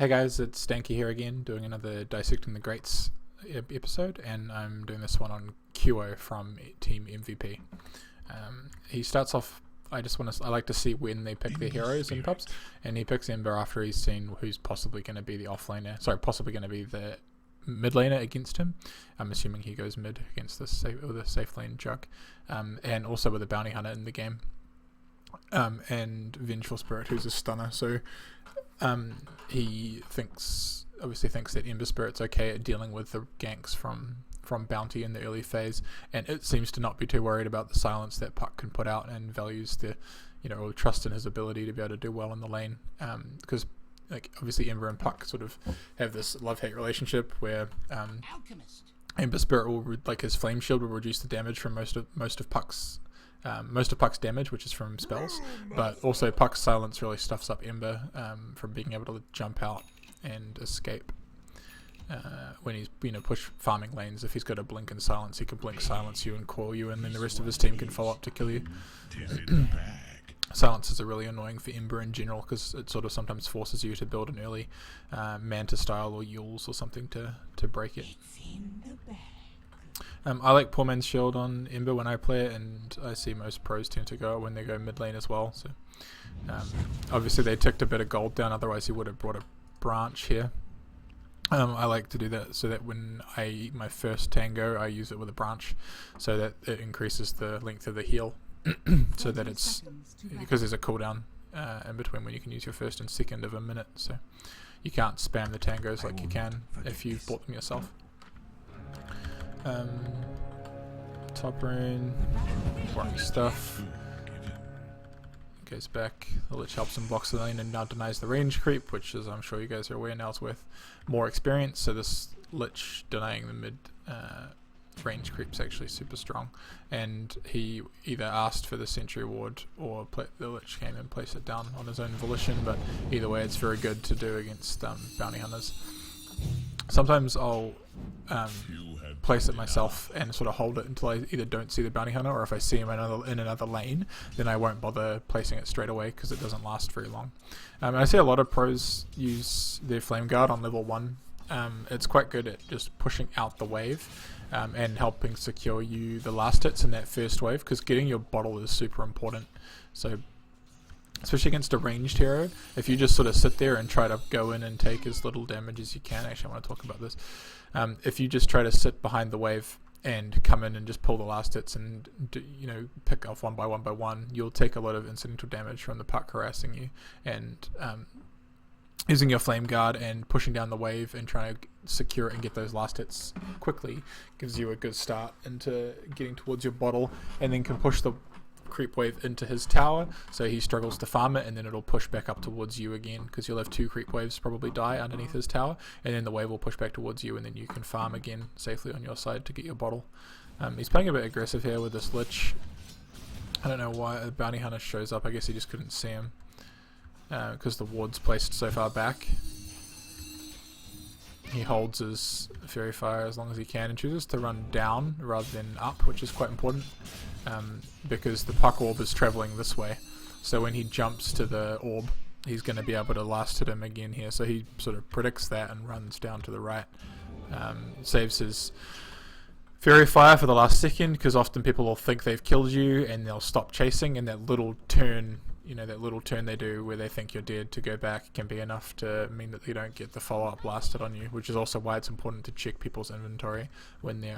Hey guys, it's Stanky here again, doing another Dissecting the Greats episode, and I'm doing this one on QO from Team MVP. He starts off, I like to see when they pick their heroes in pubs, and he picks Ember after he's seen who's possibly going to be the possibly going to be the mid laner against him. I'm assuming he goes mid against the safe lane Jug, and also with a bounty hunter in the game, and Vengeful Spirit, who's a stunner. So he obviously thinks that Ember Spirit's okay at dealing with the ganks from bounty in the early phase, and it seems to not be too worried about the silence that Puck can put out, and values the or trust in his ability to be able to do well in the lane, because obviously Ember and Puck sort of have this love-hate relationship where Ember Spirit will his flame shield will reduce the damage from most of Puck's damage, which is from spells, but also Puck's silence really stuffs up Ember from being able to jump out and escape when he's push farming lanes. If he's got a blink and silence, he can blink silence you and call you, and then the rest of his team can follow up to kill you. Silences are really annoying for Ember in general, because it sort of sometimes forces you to build an early Manta style or Yules or something to break it. I like Poor Man's Shield on Ember when I play it, and I see most pros tend to go when they go mid lane as well. So obviously they ticked a bit of gold down, otherwise he would have brought a branch here. I like to do that so that when I eat my first tango, I use it with a branch, so that it increases the length of the heal. So that it's, because there's a cooldown in between when you can use your first and second of a minute, so you can't spam the tangos like you can if you've bought them yourself. Top rune, boring stuff. Goes back, the Lich helps him blocks the lane and now denies the range creep, which, as I'm sure you guys are aware now, is worth more experience. So this Lich denying the mid range creep's actually super strong, and he either asked for the sentry ward or the Lich came and placed it down on his own volition, but either way it's very good to do against bounty hunters. Sometimes I'll place it myself and sort of hold it until I either don't see the bounty hunter, or if I see him in another lane, then I won't bother placing it straight away because it doesn't last very long. And I see a lot of pros use their flame guard on level 1. It's quite good at just pushing out the wave and helping secure you the last hits in that first wave, because getting your bottle is super important. So especially against a ranged hero, if you just sort of sit there and try to go in and take as little damage as you can, actually I want to talk about this, if you just try to sit behind the wave and come in and just pull the last hits and pick off one by one, you'll take a lot of incidental damage from the Puck harassing you, and using your flame guard and pushing down the wave and trying to secure it and get those last hits quickly gives you a good start into getting towards your bottle, and then can push the creep wave into his tower, so he struggles to farm it, and then it'll push back up towards you again, because you'll have 2 creep waves probably die underneath his tower, and then the wave will push back towards you, and then you can farm again safely on your side to get your bottle. He's playing a bit aggressive here with this Lich. I don't know why a bounty hunter shows up. I guess he just couldn't see him because the ward's placed so far back. He holds his Fairy Fire as long as he can and chooses to run down rather than up, which is quite important, because the Puck orb is travelling this way. So when he jumps to the orb, he's going to be able to last hit him again here. So he sort of predicts that and runs down to the right. Saves his Fairy Fire for the last second, because often people will think they've killed you and they'll stop chasing, and that little turn they do where they think you're dead to go back can be enough to mean that they don't get the follow-up blasted on you, which is also why it's important to check people's inventory when they're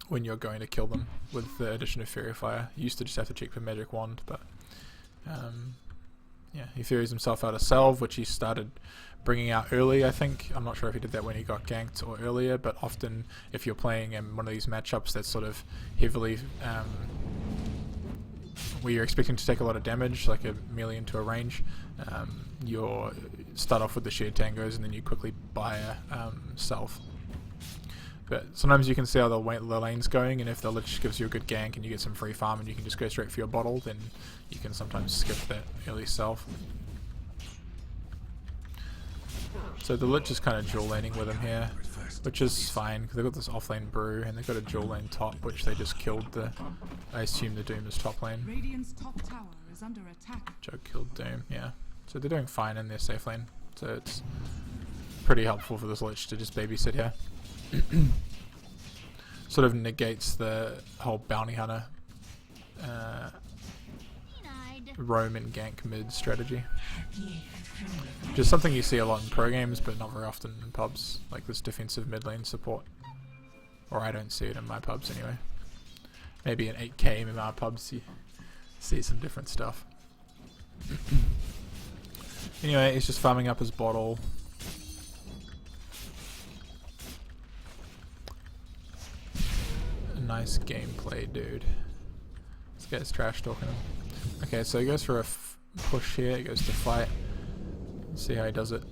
when you're going to kill them with the addition of Fairy Fire. You used to just have to check for Magic Wand, but yeah, he fairies himself out a salve, which he started bringing out early, I think. I'm not sure if he did that when he got ganked or earlier, but often if you're playing in one of these matchups that's sort of heavily where you're expecting to take a lot of damage, like a melee into a range, you'll start off with the shared tangos and then you quickly buy a salve. But sometimes you can see how the lane's going, and if the Lich gives you a good gank and you get some free farm and you can just go straight for your bottle, then you can sometimes skip that early salve. So the Lich is kind of dual laning with him here, which is fine because they've got this offlane brew and they've got a dual lane top, which they just killed I assume the Doom is top lane. Radiant's top tower is under attack. Jug killed Doom, yeah. So they're doing fine in their safe lane. So it's pretty helpful for this Lich to just babysit here. Sort of negates the whole bounty hunter roam and gank mid strategy. Just something you see a lot in pro games, but not very often in pubs, like this defensive mid lane support. Or I don't see it in my pubs anyway. Maybe in 8K MMR pubs you see some different stuff. Anyway, he's just farming up his bottle. Nice gameplay, dude. This guy's trash talking him. Okay, so he goes for a push here, he goes to fight. Let's see how he does it.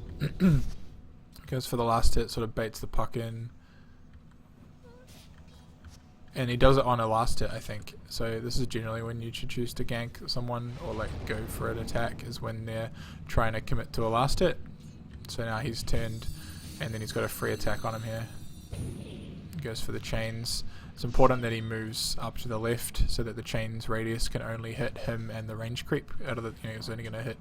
Goes for the last hit, sort of baits the puck in. And he does it on a last hit, I think. So this is generally when you should choose to gank someone or like go for an attack, is when they're trying to commit to a last hit. So now he's turned, and then he's got a free attack on him here. He goes for the chains. It's important that he moves up to the left so that the chain's radius can only hit him and the range creep. Out of the, he's only going to hit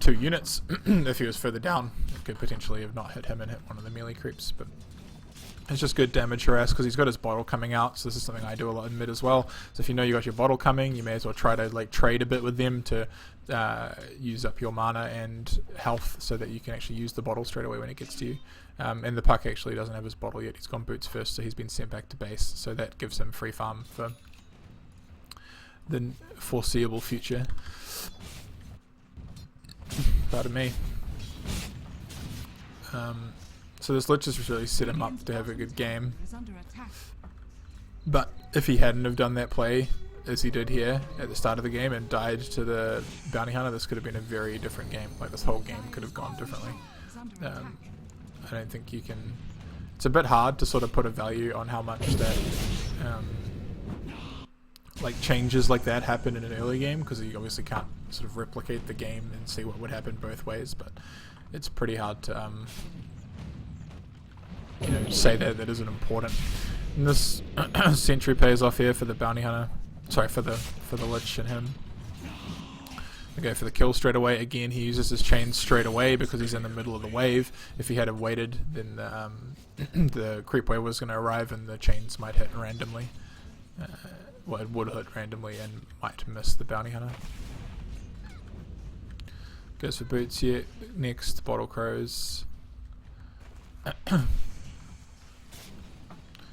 2 units. If he was further down, it could potentially have not hit him and hit one of the melee creeps. But it's just good damage harass because he's got his bottle coming out. So this is something I do a lot in mid as well. So if you know you got your bottle coming, you may as well try to like trade a bit with them to use up your mana and health so that you can actually use the bottle straight away when it gets to you. And the puck actually doesn't have his bottle yet. He's gone boots first, so he's been sent back to base. So that gives him free farm for the foreseeable future. Pardon me. So this Lich has really set him up to have a good game. But if he hadn't have done that play, as he did here at the start of the game, and died to the bounty hunter, this could have been a very different game. Like this whole game could have gone differently. I don't think you can... It's a bit hard to sort of put a value on how much that like changes like that happen in an early game, because you obviously can't sort of replicate the game and see what would happen both ways, but it's pretty hard to say that that isn't important. And this sentry pays off here for the bounty hunter. Sorry, for the Lich and him. We go for the kill straight away. Again, he uses his chains straight away because he's in the middle of the wave. If he had have waited, then the creep wave was going to arrive and the chains might hit randomly. Well, it would hit randomly and might miss the bounty hunter. Goes for boots here. Next, bottle crows.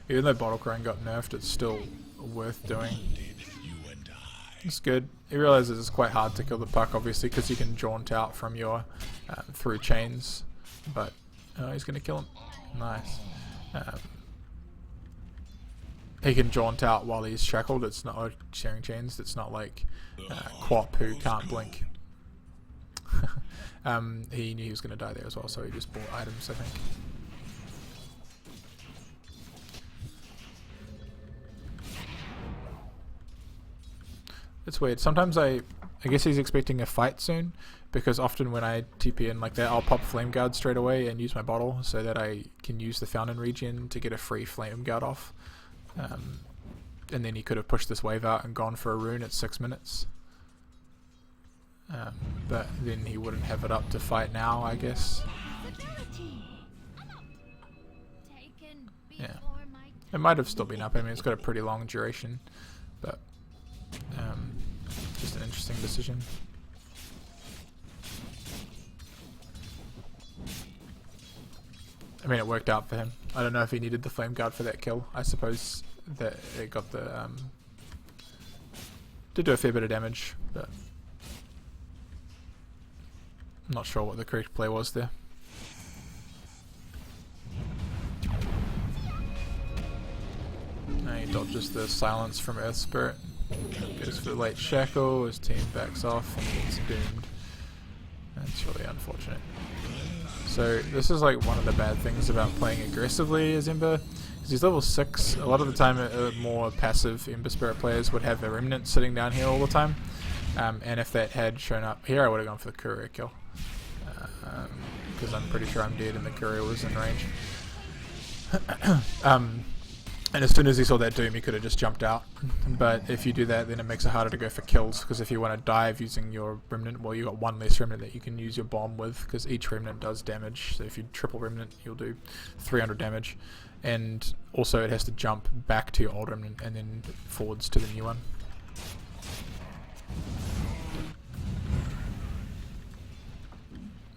Even though bottle crowing got nerfed, it's still worth doing. It's good. He realizes it's quite hard to kill the puck, obviously, because you can jaunt out from your through chains. But he's going to kill him. Nice. He can jaunt out while he's shackled. It's not sharing chains. It's not like Quap who can't blink. He knew he was going to die there as well, so he just bought items, I think. It's weird. Sometimes I guess he's expecting a fight soon, because often when I TP in like that, I'll pop Flame Guard straight away and use my bottle so that I can use the Fountain regen to get a free Flame Guard off. And then he could have pushed this wave out and gone for a rune at 6 minutes. But then he wouldn't have it up to fight now, I guess. Yeah. It might have still been up. I mean, it's got a pretty long duration, but just an interesting decision. I mean, it worked out for him. I don't know if he needed the Flame Guard for that kill. I suppose that it got the did do a fair bit of damage, but I'm not sure what the correct play was there. Now he dodges the silence from Earth Spirit. Goes for the late shackle, his team backs off and he's doomed. That's really unfortunate. So this is like one of the bad things about playing aggressively as Ember, because he's level 6. A lot of the time more passive Ember Spirit players would have a Remnant sitting down here all the time, and if that had shown up here, I would have gone for the courier kill, because I'm pretty sure I'm dead and the courier was in range. And as soon as he saw that Doom, he could have just jumped out. But if you do that, then it makes it harder to go for kills, because if you want to dive using your Remnant, well, you got one less Remnant that you can use your bomb with, because each Remnant does damage. So if you triple Remnant, you'll do 300 damage. And also it has to jump back to your old Remnant and then forwards to the new one.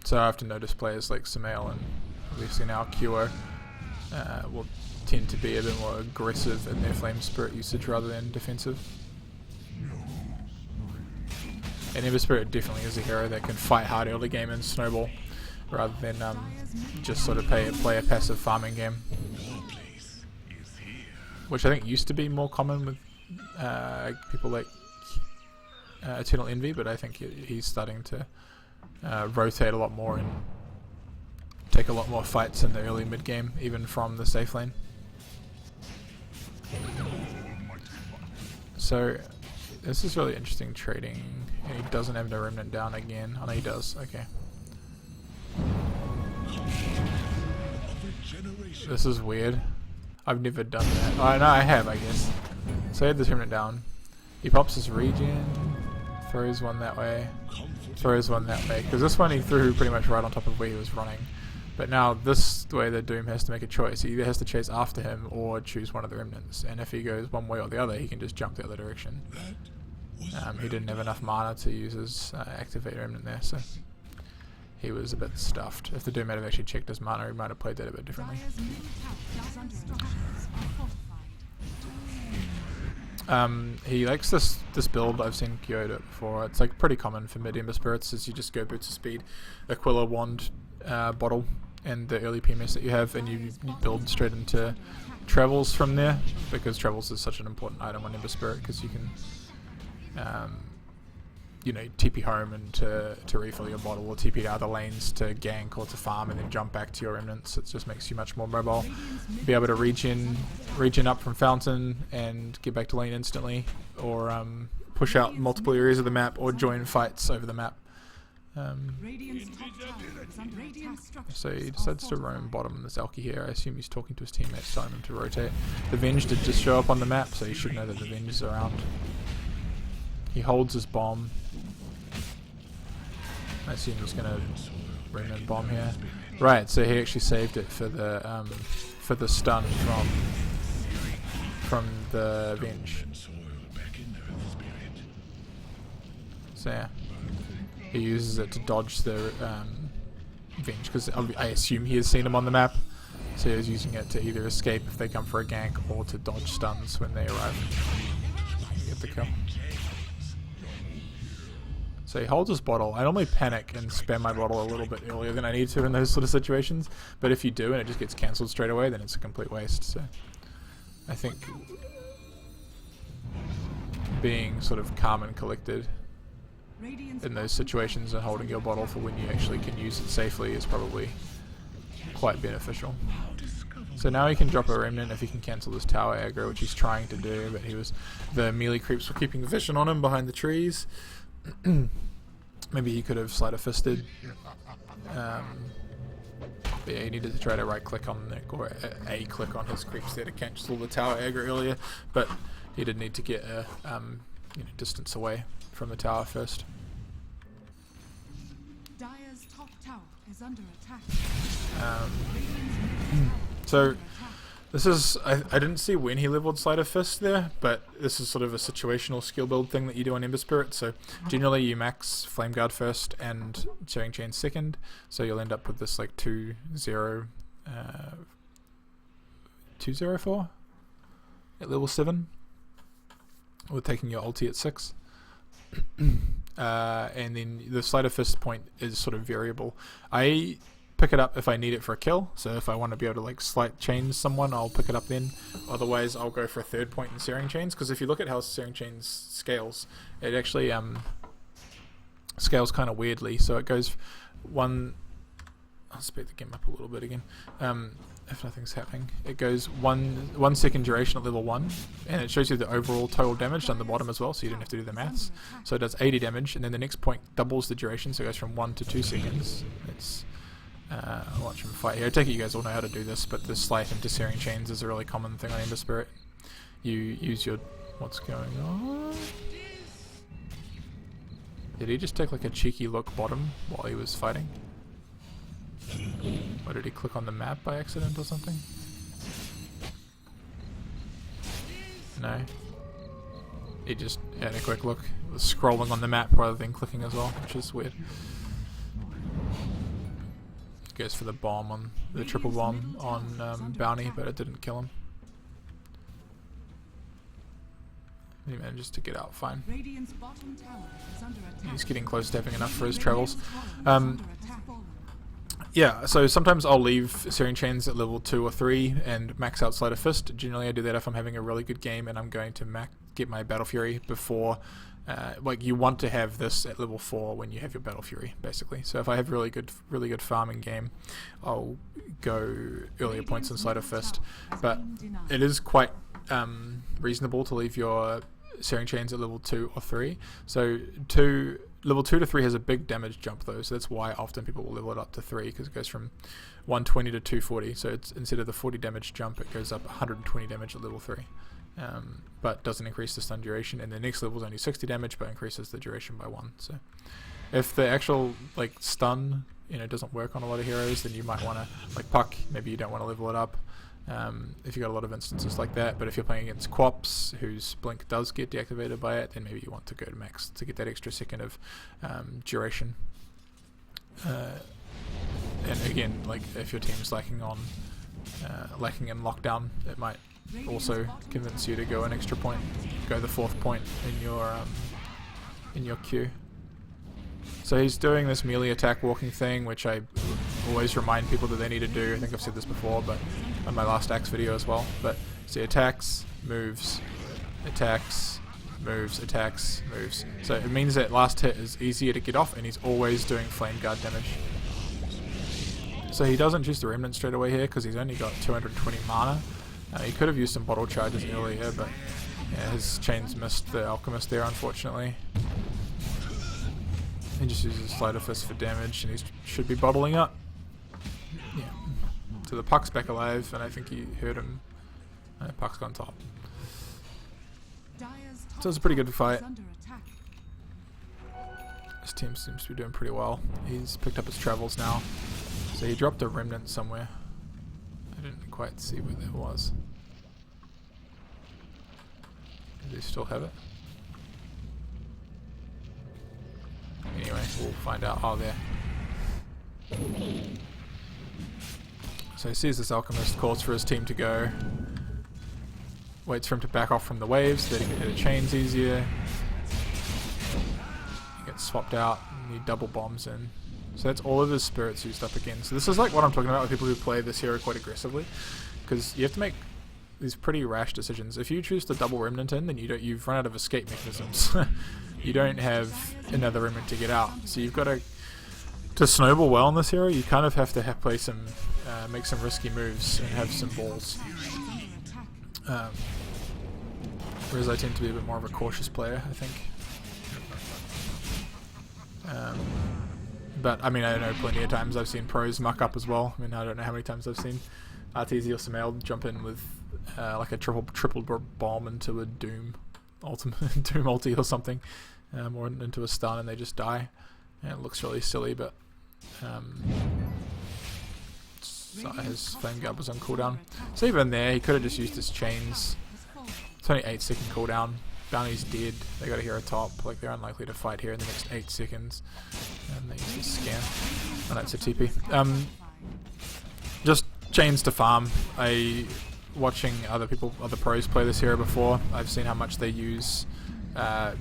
So I often notice players like Sumail and obviously now QO will tend to be a bit more aggressive in their Flame Spirit usage rather than defensive. And Ember Spirit definitely is a hero that can fight hard early game and snowball rather than just sort of play a passive farming game, which I think used to be more common with people like Eternal Envy, but I think he's starting to rotate a lot more and take a lot more fights in the early mid game, even from the safe lane. So this is really interesting trading. He doesn't have the Remnant down again. Oh no, he does. Okay. This is weird. I've never done that. Oh no, I have, I guess. So he had this Remnant down. He pops his regen, throws one that way, throws one that way. Because this one he threw pretty much right on top of where he was running. But now this way the Doom has to make a choice. He either has to chase after him or choose one of the Remnants. And if he goes one way or the other, he can just jump the other direction. He didn't have enough mana to use his activate Remnant there, so he was a bit stuffed. If the Doom had actually checked his mana, he might have played that a bit differently. He likes this build. I've seen QO do it before. It's like pretty common for mid Ember Spirits, is you just go boots of speed, Aquila wand, bottle, and the early PMS that you have, and you build straight into travels from there, because travels is such an important item on Ember Spirit, because you can you know, TP home and to refill your bottle, or TP to other lanes to gank or to farm, and then jump back to your remnants. It just makes you much more mobile. Be able to regen up from fountain and get back to lane instantly, or push out multiple areas of the map, or join fights over the map. So he decides to roam bottom in this Alki here. I assume he's talking to his teammates, telling them to rotate. The Venge did just show up on the map, so you should know that the Venge is around. He holds his bomb. I assume he's gonna bring in bomb here. Right, so he actually saved it for the stun from the Venge. So yeah, he uses it to dodge the Venge, because I assume he has seen him on the map. So he was using it to either escape if they come for a gank, or to dodge stuns when they arrive. Get the kill. So he holds his bottle. I normally panic and spam my bottle a little bit earlier than I need to in those sort of situations, but if you do and it just gets cancelled straight away, then it's a complete waste. So I think being sort of calm and collected in those situations and holding your bottle for when you actually can use it safely is probably quite beneficial. So now he can drop a remnant if he can cancel this tower aggro, which he's trying to do, but the melee creeps were keeping vision on him behind the trees. Maybe he could have sleight of fisted. But yeah, he needed to try to right click on Nick, or a click on his creeps there to cancel the tower aggro earlier, but he did need to get a distance away from the tower first. Dire's top tower is under attack. So this is, I didn't see when he leveled Sleight of Fist there, but this is sort of a situational skill build thing that you do on Ember Spirit. So generally you max Flame Guard first and Searing Chain second, so you'll end up with this like 204 at level 7, with taking your ulti at 6. And then the Sleight of Fist point is sort of variable. I pick it up if I need it for a kill, so if I want to be able to like slight chain someone, I'll pick it up then. Otherwise I'll go for a third point in Searing Chains, because if you look at how Searing Chains scales, it actually scales kind of weirdly. So it goes one, I'll speed the game up a little bit again, if nothing's happening. It goes one second duration at level 1, and it shows you the overall total damage on the bottom as well, so you don't have to do the maths. So it does 80 damage, and then the next point doubles the duration, so it goes from 1 to 2 seconds. It's Watch him fight here. I take it you guys all know how to do this, but the slight into searing chains is a really common thing on Ember Spirit. You use your... What's going on? Did he just take like a cheeky look bottom while he was fighting? Or did he click on the map by accident or something? No. He just had a quick look. He was scrolling on the map rather than clicking as well, which is weird. Goes for the bomb on the triple bomb on Bounty, but it didn't kill him. He manages to get out fine. He's getting close to having enough for his travels. Yeah, so sometimes I'll leave Searing Chains at level 2 or 3 and max out Sleight of Fist. Generally I do that if I'm having a really good game and I'm going to get my Battle Fury before... like you want to have this at level 4 when you have your Battle Fury, basically. So if I have really good farming game, I'll go earlier points in Sleight of Fist. But it is quite reasonable to leave your Searing Chains at level 2 or 3. So level 2 to 3 has a big damage jump though, so that's why often people will level it up to 3, because it goes from 120 to 240. So it's, instead of the 40 damage jump, it goes up 120 damage at level 3. But doesn't increase the stun duration, and the next level is only 60 damage but increases the duration by 1. So if the actual like stun doesn't work on a lot of heroes, then you might want to, like Puck, maybe you don't want to level it up if you've got a lot of instances like that. But if you're playing against Quops whose blink does get deactivated by it, then maybe you want to go to max to get that extra second of duration. And again, like if your team's lacking in lockdown, it might also convince you to go an extra point, go the 4th point in your queue. So he's doing this melee attack walking thing, which I always remind people that they need to do. I think I've said this before, but on my last Axe video as well. But see, attacks, moves, attacks, moves, attacks, moves. So it means that last hit is easier to get off, and he's always doing flame guard damage. So he doesn't choose the Remnant straight away here because he's only got 220 mana. He could have used some bottle charges earlier, but yeah, his chains missed the Alchemist there, unfortunately. He just uses Sleight of Fist for damage, and he should be bottling up. Yeah. So the Puck's back alive, and I think he heard him. Puck's gone top. So it's a pretty good fight. His team seems to be doing pretty well. He's picked up his travels now. So he dropped a Remnant somewhere. I didn't quite see where that was. Does he still have it? Anyway, we'll find out. Oh, there. So he sees this Alchemist, calls for his team to go. Waits for him to back off from the waves so that he can hit the chains easier. He gets swapped out and he double bombs in. So that's all of his spirits used up again. So this is like what I'm talking about with people who play this hero quite aggressively, because you have to make these pretty rash decisions. If you choose to double Remnant in, then you've run out of escape mechanisms. You don't have another Remnant to get out. So you've got to snowball well in this hero. You kind of have to play some, make some risky moves and have some balls. Whereas I tend to be a bit more of a cautious player, I think. But I mean, I know plenty of times I've seen pros muck up as well. I mean, I don't know how many times I've seen Arteezy or Samael jump in with like a triple bomb into a Doom ulti or something, or into a stun, and they just die. And it looks really silly, but so his Flame Guard was on cooldown. So even there, he could have just used his chains. It's only 8-second cooldown. Bounty's dead. They got a hero top. Like, they're unlikely to fight here in the next 8 seconds. And they use this scan. Oh, no, it's a TP. Just chains to farm. Watching other pros play this hero before, I've seen how much they use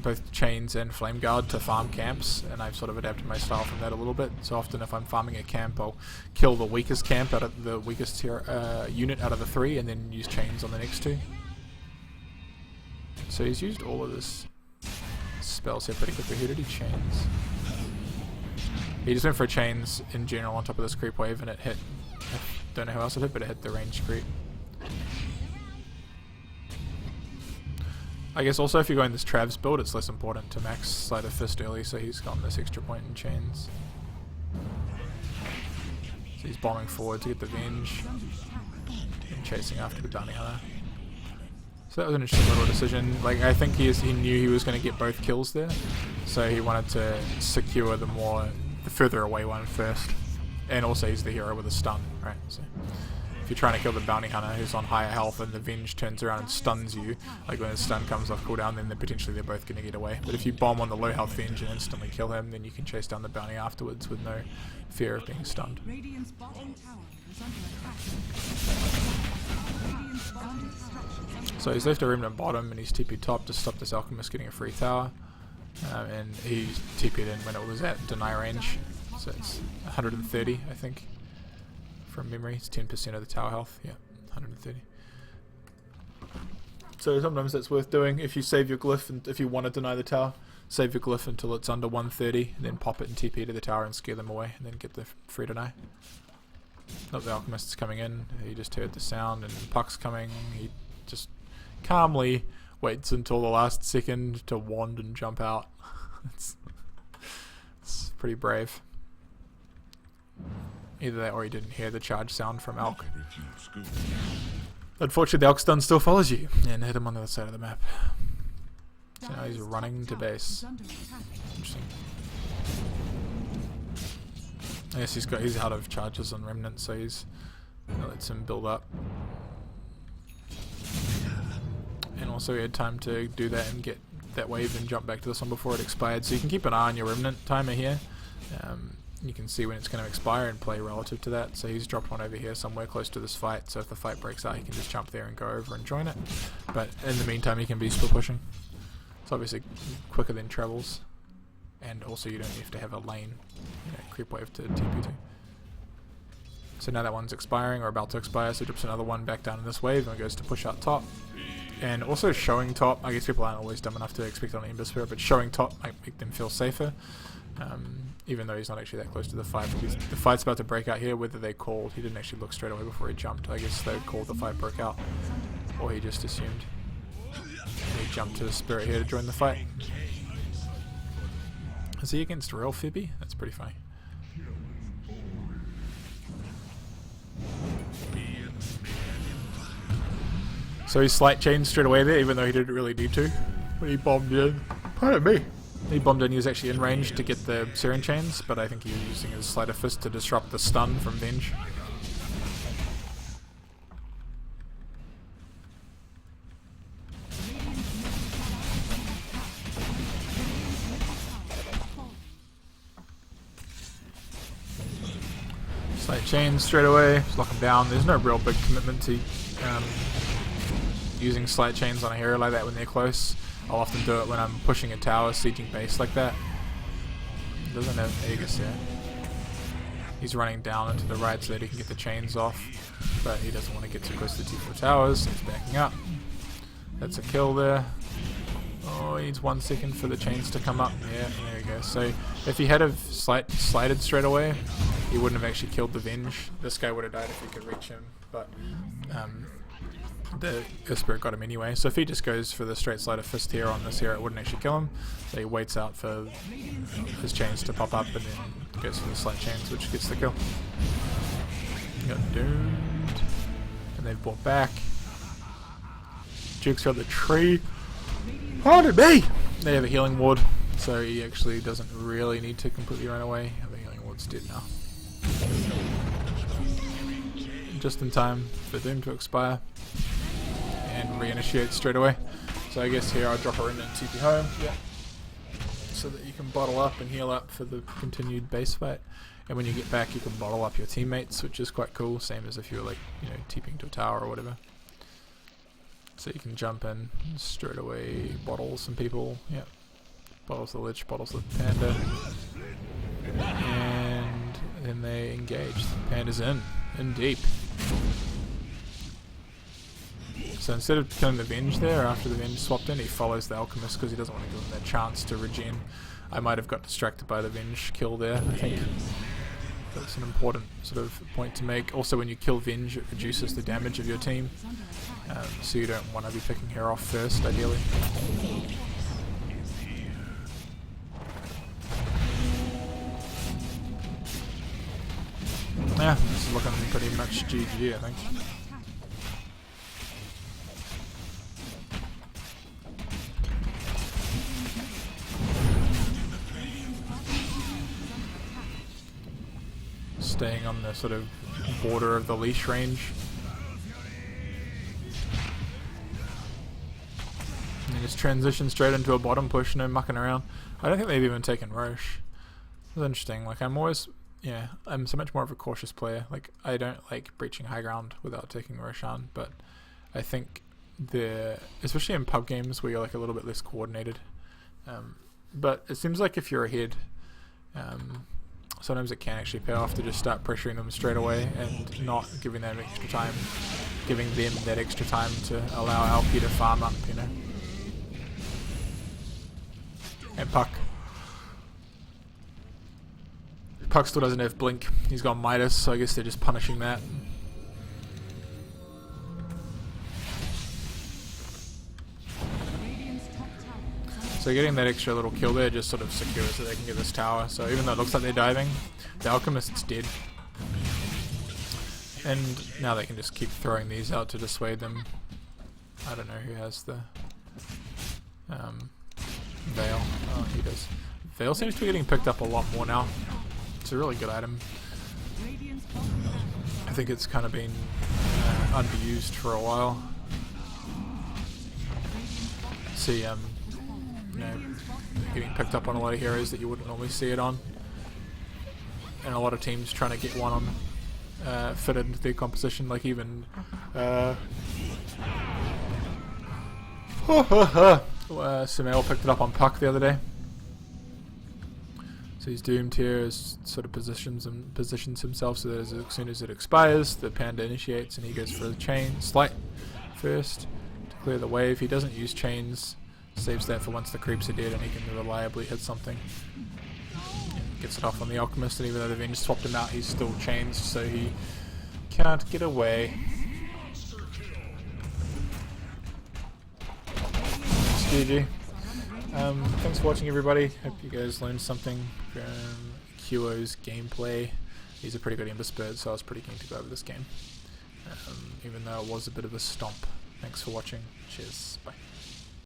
both chains and flame guard to farm camps, and I've sort of adapted my style from that a little bit. So often if I'm farming a camp, I'll kill the weakest camp out of the weakest unit out of the 3, and then use chains on the next 2. So he's used all of his spells here pretty quickly. Who did he chains? He just went for chains in general on top of this creep wave, and it hit. I don't know who else it hit, but it hit the ranged creep. I guess also if you're going this Travs build, it's less important to max Sleight of Fist early, so he's gotten this extra point in chains. So So he's bombing forward to get the Venge and chasing after the bounty hunter. So that was an interesting little decision. Like, I think he knew he was going to get both kills there, so he wanted to secure the further away one first. And also he's the hero with a stun, right? So if you're trying to kill the bounty hunter who's on higher health and the Venge turns around and stuns you, like when his stun comes off cooldown, then potentially they're both going to get away. But if you bomb on the low health Venge and instantly kill him, then you can chase down the bounty afterwards with no fear of being stunned. Radiant's bottom tower is under attack. Radiant's bottom structures. So he's left a remnant bottom and he's TP'd top to stop this alchemist getting a free tower. And he TP'd in when it was at deny range. So it's 130, I think, from memory. It's 10% of the tower health. Yeah, 130. So sometimes that's worth doing. If you save your glyph and if you want to deny the tower, save your glyph until it's under 130, and then pop it and TP to the tower and scare them away, and then get the free deny. Not the alchemist's coming in. He just heard the sound and Puck's coming. He just calmly waits until the last second to wand and jump out. it's pretty brave. Either that or he didn't hear the charge sound from Alk. Unfortunately, the Alk stun still follows you and hit him on the other side of the map. So now he's running to base. Interesting. I guess he's out of charges on Remnant, so that lets him build up. And also he had time to do that and get that wave and jump back to this one before it expired. So you can keep an eye on your Remnant timer here. You can see when it's going to expire and play relative to that. So he's dropped one over here somewhere close to this fight, so if the fight breaks out he can just jump there and go over and join it. But in the meantime he can be split pushing. It's obviously quicker than travels, and also you don't have to have a lane, creep wave to TP to. So now that one's expiring or about to expire, so drops another one back down in this wave and goes to push out top. And also showing top, I guess people aren't always dumb enough to expect it on Ember Spirit, but showing top might make them feel safer. Even though he's not actually that close to the fight. Because the fight's about to break out here, whether they called, he didn't actually look straight away before he jumped. I guess they called the fight broke out, or he just assumed. He jumped to the Spirit here to join the fight. Is he against real Phoebe? That's pretty funny. So he slight chained straight away there, even though he didn't really need to. But he bombed in. Pardon me. He bombed in, he was actually in range to get the Siren chains, but I think he was using his Sleight of Fist to disrupt the stun from Venge. Slight chain straight away, just lock him down. There's no real big commitment to using slight chains on a hero like that when they're close. I'll often do it when I'm pushing a tower, sieging base like that. Doesn't have Aegis yet. He's running down into the right so that he can get the chains off, but he doesn't want to get too close to the T4 towers, so he's backing up. That's a kill there. Oh, he needs 1 second for the chains to come up. Yeah, there we go. So if he had have slided straight away, he wouldn't have actually killed the Venge. This guy would have died if he could reach him, but the Spirit got him anyway. So if he just goes for the straight Sleight of Fist here on this hero, it wouldn't actually kill him. So he waits out for his chains to pop up and then goes for the slight chains, which gets the kill. He got doomed. And they've brought back. Duke's got the tree. Pardon me! They have a healing ward, so he actually doesn't really need to completely run away. The healing ward's dead now. Just in time for Doom to expire and reinitiate straight away. So I guess here I'll drop her in and TP home. Yeah. So that you can bottle up and heal up for the continued base fight. And when you get back you can bottle up your teammates, which is quite cool, same as if you were like, TPing to a tower or whatever. So you can jump in straight away, bottle some people. Yeah. Bottles the Lich, bottles the Panda. And then they engage. The Panda's in deep. So instead of killing the Venge there, after the Venge swapped in, he follows the Alchemist because he doesn't want to give him that chance to regen. I might have got distracted by the Venge kill there, I think. That's an important sort of point to make. Also, when you kill Venge, it reduces the damage of your team. So you don't want to be picking her off first, ideally. Yeah, looking pretty much GG, I think. Staying on the sort of border of the leash range. And just transition straight into a bottom push, no mucking around. I don't think they've even taken Roche. It's interesting. Like, I'm so much more of a cautious player. Like, I don't like breaching high ground without taking Roshan, but I think especially in pub games where you're like a little bit less coordinated. But it seems like if you're ahead, sometimes it can actually pay off to just start pressuring them straight away and not giving them extra time, giving them that extra time to allow LP to farm up, you know. And Puck still doesn't have Blink. He's got Midas, so I guess they're just punishing that. So getting that extra little kill there just sort of secures that they can get this tower. So even though it looks like they're diving, the Alchemist's dead. And now they can just keep throwing these out to dissuade them. I don't know who has the Veil. Oh, he does. Veil seems to be getting picked up a lot more now. It's a really good item. I think it's kind of been underused for a while. See, you know, getting picked up on a lot of heroes that you wouldn't normally see it on, and a lot of teams trying to get one on fit into their composition. Like even Sumail picked it up on Puck the other day. So he's doomed here as sort of positions himself so that as soon as it expires, the Panda initiates and he goes for the chain slight first to clear the wave. He doesn't use chains, saves that for once the creeps are dead and he can reliably hit something. And gets it off on the Alchemist, and even though they've just swapped him out, he's still changed, so he can't get away. It's GG. Thanks for watching, everybody. Hope you guys learned something from QO's gameplay. He's a pretty good Ember Spirit, so I was pretty keen to go over this game, even though it was a bit of a stomp. Thanks for watching. Cheers. Bye.